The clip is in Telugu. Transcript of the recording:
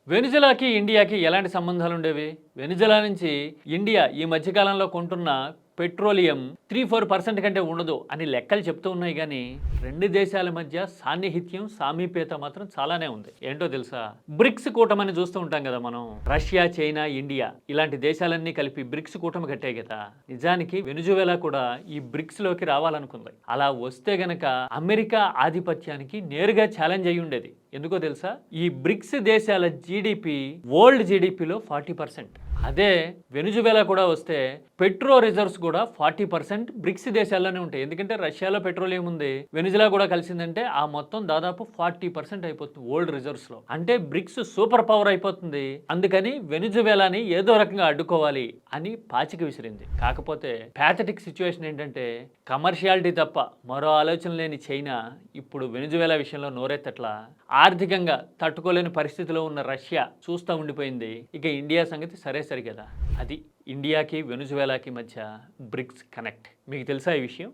వెనిజులాకి, ఇండియాకి ఎలాంటి సంబంధాలుండేవి? వెనిజులా నుంచి ఇండియా ఈ మధ్య కాలంలో కొంటున్న పెట్రోలియం 3-4% కంటే ఉండదు అని లెక్కలు చెప్తూ ఉన్నాయి గానీ, 2 దేశాల మధ్య సాన్నిహిత్యం, సామీప్యత మాత్రం చాలానే ఉంది. ఏంటో తెలుసా? బ్రిక్స్ కూటమని చూస్తూ ఉంటాం కదా మనం. రష్యా, చైనా, ఇండియా ఇలాంటి దేశాలన్నీ కలిపి బ్రిక్స్ కూటమి కట్టాయి కదా! నిజానికి వెనిజువేలా కూడా ఈ బ్రిక్స్ లోకి రావాలనుకుంది. అలా వస్తే గనక అమెరికా ఆధిపత్యానికి నేరుగా ఛాలెంజ్ అయ్యి ఉండేది. ఎందుకో తెలుసా? ఈ బ్రిక్స్ దేశాల జీడిపి వరల్డ్ జీడిపిలో 40%. అదే వెనిజువేలా కూడా వస్తే పెట్రో రిజర్వ్స్ కూడా 40% బ్రిక్స్ దేశాల్లోనే ఉంటాయి. ఎందుకంటే రష్యాలో పెట్రోలియం ఉంది, వెనిజులా కూడా కలిసిందంటే ఆ మొత్తం దాదాపు 40% అయిపోతుంది వరల్డ్ రిజర్వ్స్ లో. అంటే బ్రిక్స్ సూపర్ పవర్ అయిపోతుంది. అందుకని వెనిజువేలాని ఏదో రకంగా అడ్డుకోవాలి అని పాచిక విసిరింది. కాకపోతే ప్యాథటిక్ సిచ్యువేషన్ ఏంటంటే కమర్షియాలిటీ తప్ప మరో ఆలోచన లేని చైనా ఇప్పుడు వెనిజువేలా విషయంలో నోరెత్తట్లా. ఆర్థికంగా తట్టుకోలేని పరిస్థితిలో ఉన్న రష్యా చూస్తూ ఉండిపోయింది. ఇక ఇండియా సంగతి సరే కదా. అది ఇండియాకి వెనిజువేలాకి మధ్య బ్రిక్స్ కనెక్ట్. మీకు తెలుసా ఈ విషయం?